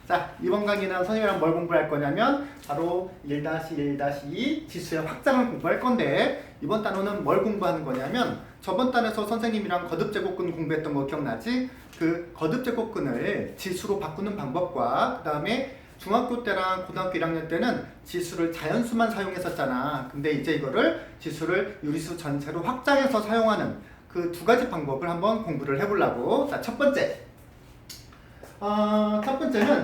자, 이번 강의는 선생님이랑 뭘 공부할 거냐면 바로 1-1-2 지수의 확장을 공부할 건데 이번 단원은 뭘 공부하는 거냐면 저번 단에서 선생님이랑 거듭제곱근 공부했던 거 기억나지? 그 거듭제곱근을 지수로 바꾸는 방법과 그 다음에 중학교 때랑 고등학교 1학년 때는 지수를 자연수만 사용했었잖아. 근데 이제 이거를 지수를 유리수 전체로 확장해서 사용하는 그 두 가지 방법을 한번 공부를 해보려고. 자, 첫 번째는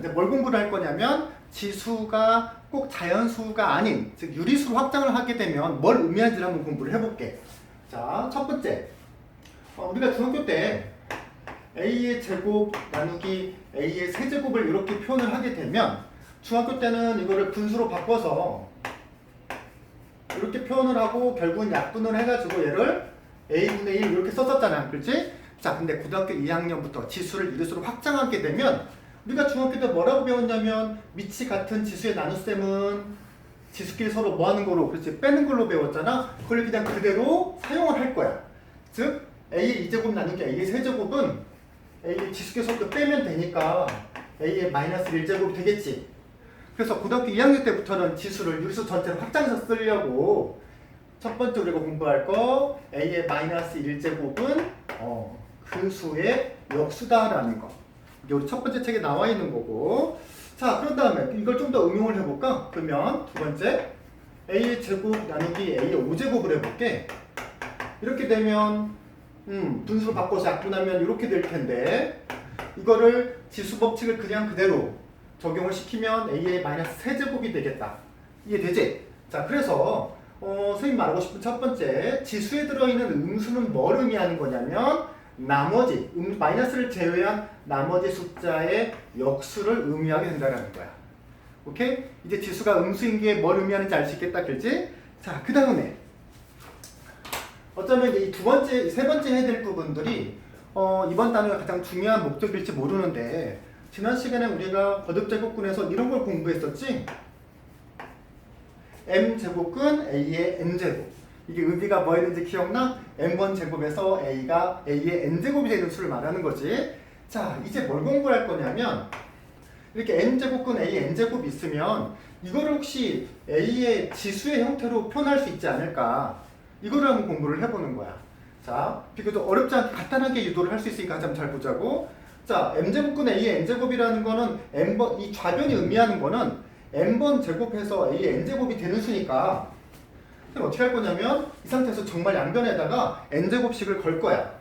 이제 뭘 공부를 할 거냐면 지수가 꼭 자연수가 아닌 즉 유리수로 확장을 하게 되면 뭘 의미하는지를 한번 공부를 해볼게. 자, 첫 번째 우리가 중학교 때 a의 제곱 나누기 a의 세제곱을 이렇게 표현을 하게 되면 중학교 때는 이거를 분수로 바꿔서 이렇게 표현을 하고 결국은 약분을 해가지고 얘를 a분의 1 이렇게 썼었잖아. 그렇지? 자, 근데 고등학교 2학년부터 지수를 유리수로 확장하게 되면 우리가 중학교 때 뭐라고 배웠냐면 밑이 같은 지수의 나눗셈은 지수끼리 서로 뭐 하는 거로, 그렇지? 빼는 걸로 배웠잖아. 그걸 그냥 그대로 사용을 할 거야. 즉 a의 2제곱 나누기 a의 세제곱은 a의 지수끼리 서로 빼면 되니까 a의 마이너스 1제곱이 되겠지. 그래서 고등학교 2학년 때부터는 지수를 유리수 전체로 확장해서 쓰려고 첫 번째 우리가 공부할 거 a의 마이너스 1제곱은 그 수의 역수다라는 거. 이게 우리 첫 번째 책에 나와 있는 거고. 자, 그런 다음에 이걸 좀 더 응용을 해볼까? 그러면 두 번째 a의 제곱 나누기 a의 5제곱을 해볼게. 이렇게 되면 분수로 바꿔서 약분하면 이렇게 될 텐데 이거를 지수 법칙을 그냥 그대로 적용을 시키면 a의 마이너스 세제곱이 되겠다. 이해되지? 자, 그래서 선생님 말하고 싶은 첫 번째 지수에 들어있는 음수는 뭘 의미하는 거냐면 나머지 마이너스를 제외한 나머지 숫자의 역수를 의미하게 된다는 거야. 오케이? 이제 지수가 음수인 게 뭘 의미하는지 알 수 있겠다, 그렇지? 자, 그 다음에 어쩌면 이 두 번째, 세 번째 해야 될 부분들이 이번 단어가 가장 중요한 목적일지 모르는데 지난 시간에 우리가 거듭제곱근에서 이런 걸 공부했었지? m제곱근 a의 n제곱. 이게 의미가 뭐였는지 기억나? n번 제곱에서 a가 a의 n제곱이 되는 수를 말하는 거지. 자, 이제 뭘 공부할 거냐면 이렇게 n제곱근 a의 n제곱이 있으면 이거를 혹시 a의 지수의 형태로 표현할 수 있지 않을까? 이거를 한번 공부를 해보는 거야. 자, 비교적 어렵지 않게 간단하게 유도를 할 수 있으니까 한번 잘 보자고. 자, m제곱근 a의 n제곱이라는 거는 n번, 이 좌변이 의미하는 거는 n번 제곱해서 a의 n제곱이 되는 수니까 그럼 어떻게 할 거냐면 이 상태에서 정말 양변에다가 n제곱식을 걸 거야.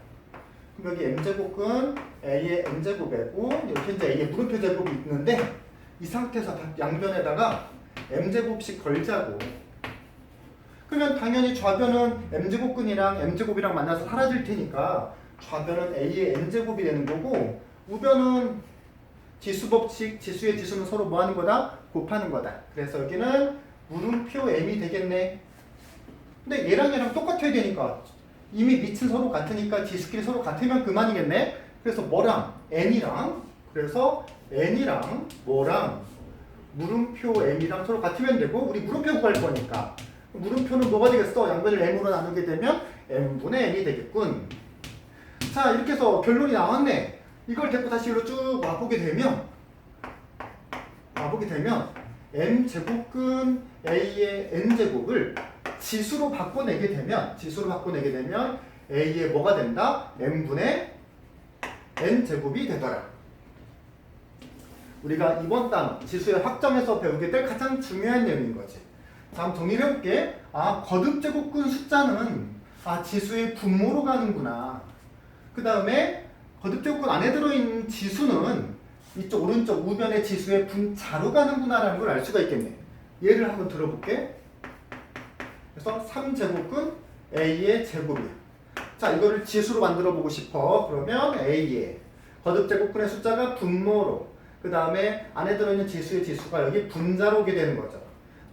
그럼 여기 m제곱은 a의 n제곱이고 이렇게 이제 a의 물음표 제곱이 있는데 이 상태에서 양변에다가 m제곱씩 걸자고. 그러면 당연히 좌변은 m제곱근이랑 m제곱이랑 만나서 사라질 테니까 좌변은 a의 n제곱이 되는 거고 우변은 지수 법칙, 지수의 지수는 서로 뭐 하는 거다? 곱하는 거다. 그래서 여기는 물음표 m이 되겠네. 근데 얘랑 똑같아야 되니까 이미 밑은 서로 같으니까 지수끼리 서로 같으면 그만이겠네. 그래서 뭐랑? n이랑 그래서 n이랑 뭐랑 물음표 m이랑 서로 같으면 되고 우리 물음표 구할 거니까 물음표는 뭐가 되겠어? 양변을 m으로 나누게 되면 m분의 n이 되겠군. 자, 이렇게 해서 결론이 나왔네. 이걸 데리고 다시 이리로 쭉 와보게 되면 m제곱근 a의 n제곱을 지수로 바꿔내게 되면 a의 뭐가 된다? m분의 n제곱이 되더라. 우리가 이번 단어 지수의 확장에서 배우게 될 가장 중요한 내용인 거지. 다음 정리를 해볼게. 거듭제곱근 숫자는 지수의 분모로 가는구나. 그 다음에 거듭제곱근 안에 들어있는 지수는 이쪽 오른쪽 우변의 지수의 분자로 가는구나 라는 걸 알 수가 있겠네. 예를 한번 들어볼게. 그래서 3제곱근 a의 제곱이야. 자, 이거를 지수로 만들어 보고 싶어. 그러면 a의 거듭제곱근의 숫자가 분모로 그 다음에 안에 들어있는 지수의 지수가 여기 분자로 오게 되는 거죠.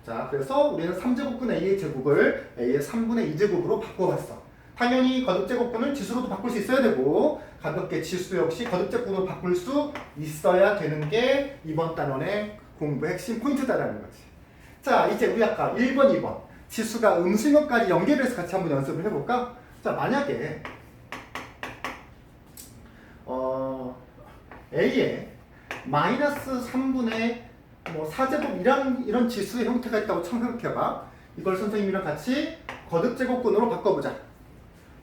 자, 그래서 우리는 3제곱근 a의 제곱을 a의 3분의 2제곱으로 바꿔봤어. 당연히 거듭제곱근을 지수로도 바꿀 수 있어야 되고 가볍게 지수 역시 거듭제곱으로 바꿀 수 있어야 되는 게 이번 단원의 공부 핵심 포인트다라는 거지. 자, 이제 우리 아까 1번, 2번 지수가 음수인 것까지 연결해서 같이 한번 연습을 해볼까? 자, 만약에 a의 마이너스 3분의 뭐 4제곱 이런 지수의 형태가 있다고 생각해봐. 이걸 선생님이랑 같이 거듭제곱근으로 바꿔보자.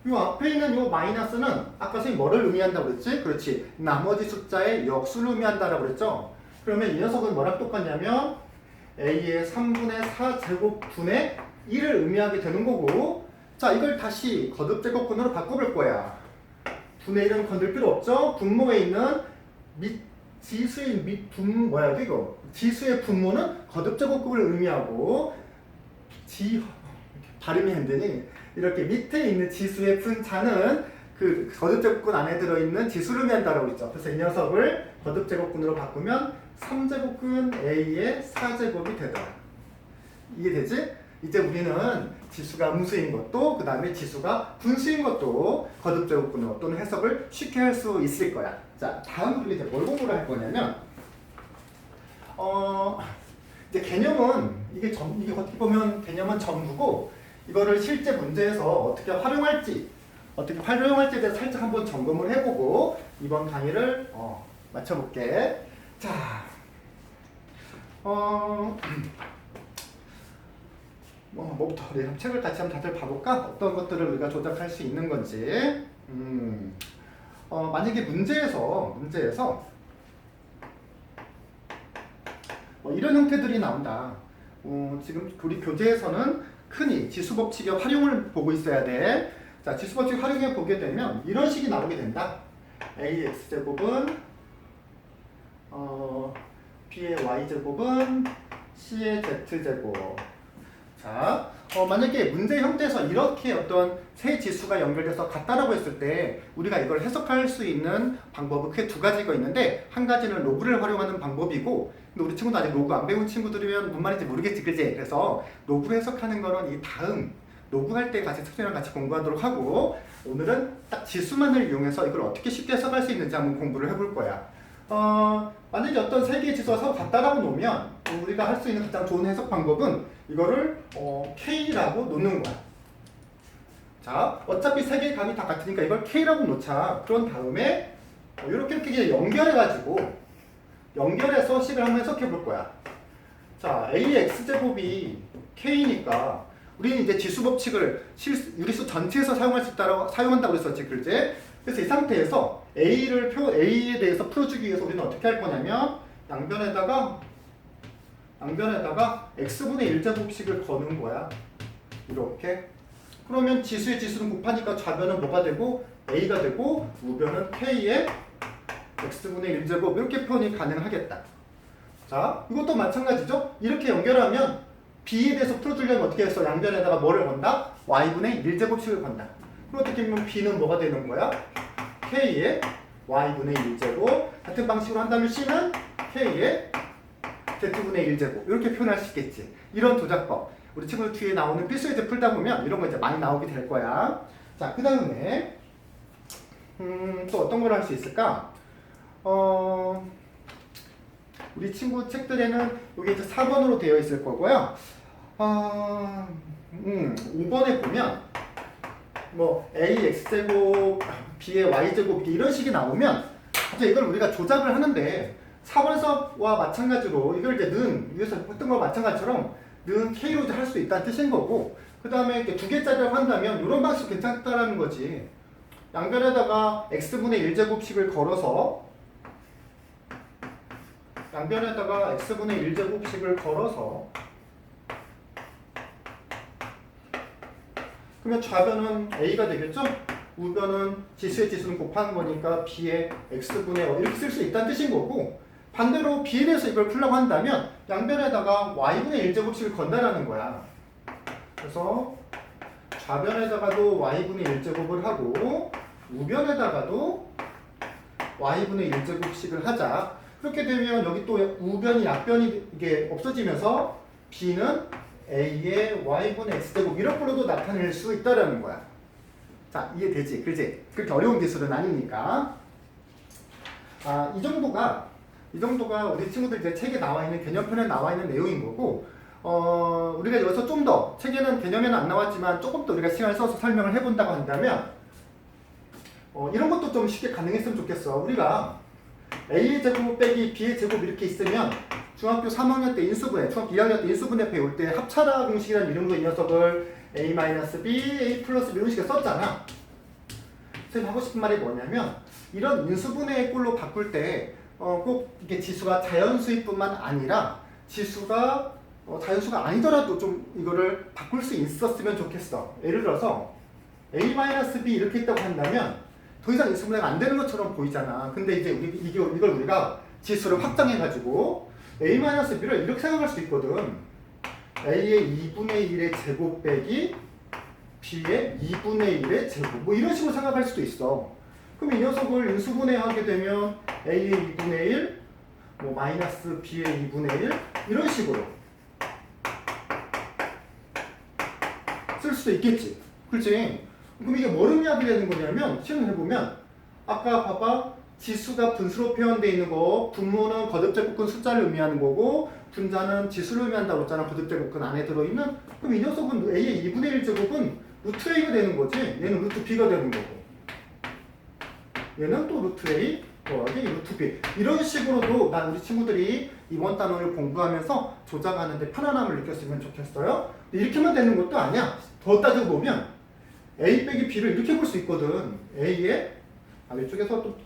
이 앞에 있는 이 마이너스는 아까 선생님이 뭐를 의미한다고 그랬지? 그렇지. 나머지 숫자의 역수를 의미한다라고 그랬죠? 그러면 이 녀석은 뭐랑 똑같냐면 a의 3분의 4제곱분의 1을 의미하게 되는 거고, 자, 이걸 다시 거듭제곱근으로 바꿔볼 거야. 분의 1은 건들 필요 없죠? 분모에 있는 지수의 지수의 분모는 거듭제곱근을 의미하고, 발음이 안 되니 이렇게 밑에 있는 지수의 분자는 그 거듭제곱근 안에 들어있는 지수를 의미한다고 그랬죠. 그래서 이 녀석을 거듭제곱근으로 바꾸면 3제곱근 a의 4제곱이 되더라. 이해되지? 이제 우리는 지수가 음수인 것도 그 다음에 지수가 분수인 것도 거듭제곱근으로 또는 해석을 쉽게 할 수 있을 거야. 자, 다음 우리 이제 뭘 공부를 할 거냐면 이제 개념은 이게 어떻게 보면 개념은 전부고, 이거를 실제 문제에서 어떻게 활용할지에 대해서 살짝 한번 점검을 해보고 이번 강의를 마쳐볼게. 자, 뭐부터 우리 책을 같이 한번 다들 봐볼까? 어떤 것들을 우리가 조작할 수 있는 건지. 만약에 문제에서 이런 형태들이 나온다. 지금 우리 교재에서는 흔히 지수법칙의 활용을 보고 있어야 돼. 자, 지수법칙 활용해 보게 되면 이런 식이 나오게 된다. ax제곱은 b의 y제곱은 c의 z제곱. 자, 만약에 문제 형태에서 이렇게 어떤 세 지수가 연결돼서 같다라고 했을 때 우리가 이걸 해석할 수 있는 방법은 크게 두 가지가 있는데, 한 가지는 로그를 활용하는 방법이고, 근데 우리 친구도 아직 로그 안 배운 친구들이면 뭔 말인지 모르겠지, 그지? 그래서 로그를 해석하는 거는 이 다음 로그 할 때 같이 선생님이랑 같이 공부하도록 하고, 오늘은 딱 지수만을 이용해서 이걸 어떻게 쉽게 해석할 수 있는지 한번 공부를 해볼 거야. 만약에 어떤 세 개의 지수가 서로 같다라고 놓으면 우리가 할 수 있는 가장 좋은 해석 방법은 이거를 K라고 놓는 거야. 자, 어차피 세 개의 값이 다 같으니까 이걸 K라고 놓자. 그런 다음에 이렇게 연결해서 식을 한번 해석해 볼 거야. 자, AX제곱이 K니까 우리는 이제 지수 법칙을 유리수 전체에서 사용한다고 그랬었지, 그렇지? 그래서 이 상태에서 A에 대해서 풀어주기 위해서 우리는 어떻게 할 거냐면 양변에다가 x분의 1제곱씩을 거는 거야. 이렇게. 그러면 지수의 지수는 곱하니까 좌변은 뭐가 되고 a가 되고 우변은 k의 x분의 1제곱 이렇게 표현이 가능하겠다. 자, 이것도 마찬가지죠. 이렇게 연결하면 b에 대해서 풀어주려면 어떻게 해서 양변에다가 뭐를 건다? y분의 1제곱씩을 건다. 그럼 어떻게 보면 b는 뭐가 되는 거야? k의 y분의 1제곱. 같은 방식으로 한다면 c는 k의 z분의 1제곱 이렇게 표현할 수 있겠지. 이런 도작법 우리 친구들 뒤에 나오는 필수예제 풀다 보면 이런 거 이제 많이 나오게 될 거야. 자, 그 다음에 또 어떤 걸 할 수 있을까? 우리 친구 책들에는 여기 이제 4번으로 되어 있을 거고요. 5번에 보면 뭐 ax제곱 b의 y제곱 이런 식이 나오면 이제 이걸 우리가 조작을 하는데 4번에서와 마찬가지로 이걸 이제 위에서 했던 거와 마찬가지처럼 는 k로 할 수 있다는 뜻인 거고, 그 다음에 이렇게 두 개짜리라고 한다면 이런 방식 괜찮다라는 거지. 양변에다가 x분의 1제곱씩을 걸어서 그러면 좌변은 a가 되겠죠? 우변은 지수의 지수는 곱하는 거니까 b의 x분의 이렇게 쓸 수 있다는 뜻인 거고, 반대로 b에 대해서 이걸 풀려고 한다면 양변에다가 y분의 1제곱씩을 건다라는 거야. 그래서 좌변에다가도 y분의 1제곱을 하고 우변에다가도 y분의 1제곱씩을 하자. 그렇게 되면 여기 또 우변이 약변이 이게 없어지면서 b는 a의 y분의 x제곱 이런 걸로도 나타낼 수 있다라는 거야. 자, 이해되지? 그렇지? 그렇게 어려운 기술은 아니니까. 이 정도가 우리 친구들 이제 책에 나와 있는 개념편에 나와 있는 내용인 거고, 우리가 여기서 좀 더 책에는 개념에는 안 나왔지만 조금 더 우리가 시간을 써서 설명을 해본다고 한다면 이런 것도 좀 쉽게 가능했으면 좋겠어. 우리가 A의 제곱 빼기 B의 제곱 이렇게 있으면 중학교 3학년 때 인수분해, 중학교 2학년 때 인수분해 배울 때 합차라 공식이라는 이름으로 이 녀석을 A-B, A 플러스 B 이런 식으로 썼잖아. 선생님 하고 싶은 말이 뭐냐면 이런 인수분해의 꼴로 바꿀 때 꼭 이게 지수가 자연수일 뿐만 아니라 지수가 자연수가 아니더라도 좀 이거를 바꿀 수 있었으면 좋겠어. 예를 들어서 A-B 이렇게 있다고 한다면 더 이상 인수분해가 안 되는 것처럼 보이잖아. 근데 이제 이걸 우리가 지수를 확장해가지고 A-B를 이렇게 생각할 수 있거든. A의 2분의 1의 제곱 빼기 B의 2분의 1의 제곱 뭐 이런 식으로 생각할 수도 있어. 그럼 이 녀석을 인수분해하게 되면 A의 2분의 1 뭐 마이너스 B의 2분의 1 이런 식으로 쓸 수도 있겠지. 그렇지? 그럼 이게 뭘 의미하게 되는 거냐면 시험을 해보면 아까 봐봐 지수가 분수로 표현되어 있는 거 분모는 거듭제곱근 숫자를 의미하는 거고 분자는 지수를 의미한다고 했잖아. 거듭제곱근 안에 들어있는. 그럼 이 녀석은 A의 2분의 1 제곱은 루트 A가 되는 거지. 얘는 루트 B가 되는 거고 얘는 또 루트 A 더하기 루트 B 이런 식으로도 난 우리 친구들이 이번 단원을 공부하면서 조작하는데 편안함을 느꼈으면 좋겠어요. 근데 이렇게만 되는 것도 아니야. 더 따지고 보면 A 빼기 B를 이렇게 볼 수 있거든. A의 이쪽에서 또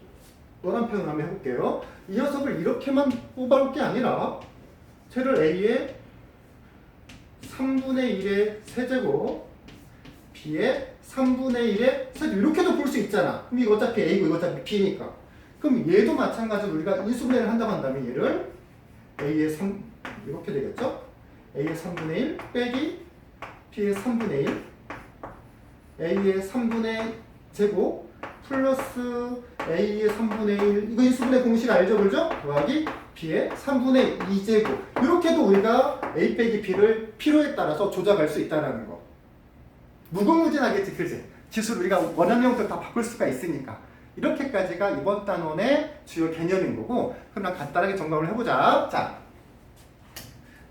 또한 표현을 한번 해볼게요. 이 녀석을 이렇게만 뽑아올 게 아니라 쟤를 A의 3분의 1의 세제곱 B의 3분의 1의 세제곱 이렇게도 볼 수 있잖아. 그럼 이거 어차피 A고 이거 어차피 B니까. 그럼 얘도 마찬가지로 우리가 인수분해를 한다고 한다면 얘를 A의 3 이렇게 되겠죠? A의 3분의 1 빼기 B의 3분의 1 A의 3분의 제곱 플러스 A의 3분의 1 이거 인수분해 공식 알죠? 그죠? 더하기 B의 3분의 2제곱 이렇게도 우리가 A 빼기 B를 필요에 따라서 조작할 수 있다는 거. 무궁무진하겠지, 그지? 지수를 우리가 원하는 형태로 다 바꿀 수가 있으니까. 이렇게까지가 이번 단원의 주요 개념인 거고, 그럼 난 간단하게 점검을 해보자. 자,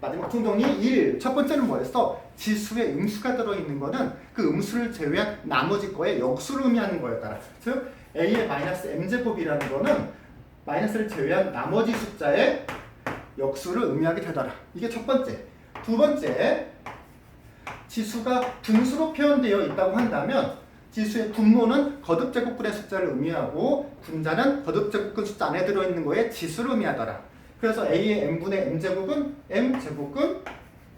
마지막 총정리 1. 첫 번째는 뭐였어? 지수에 음수가 들어있는 거는 그 음수를 제외한 나머지 거에 역수를 의미하는 거였다. 즉, A의 마이너스 M제곱이라는 거는 마이너스를 제외한 나머지 숫자의 역수를 의미하게 되더라. 이게 첫 번째. 두 번째, 지수가 분수로 표현되어 있다고 한다면 지수의 분모는 거듭제곱근의 숫자를 의미하고 분자는 거듭제곱근 숫자 안에 들어있는 거에 지수를 의미하더라. 그래서 A의 n분의 m제곱은 m제곱근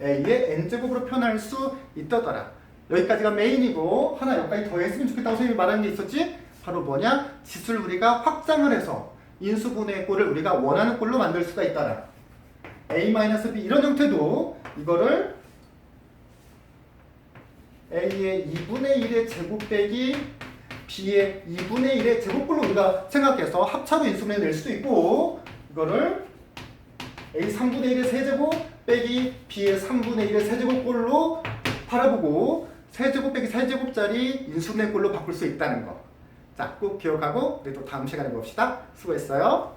A의 n제곱으로 표현할 수 있다더라. 여기까지가 메인이고 하나 여기까지 더 했으면 좋겠다고 선생님이 말하는 게 있었지? 바로 뭐냐? 지수를 우리가 확장을 해서 인수분해의 꼴을 우리가 원하는 꼴로 만들 수가 있다라. A-B 이런 형태도 이거를 A의 2분의 1의 제곱 빼기 B의 2분의 1의 제곱꼴로 우리가 생각해서 합차로 인수분해 낼 수도 있고 이거를 A 3분의 1의 세제곱 빼기 B의 3분의 1의 세제곱꼴로 바라보고 세제곱 빼기 세제곱짜리 인수분해꼴로 바꿀 수 있다는 거. 자, 꼭 기억하고 우리 또 다음 시간에 봅시다. 수고했어요.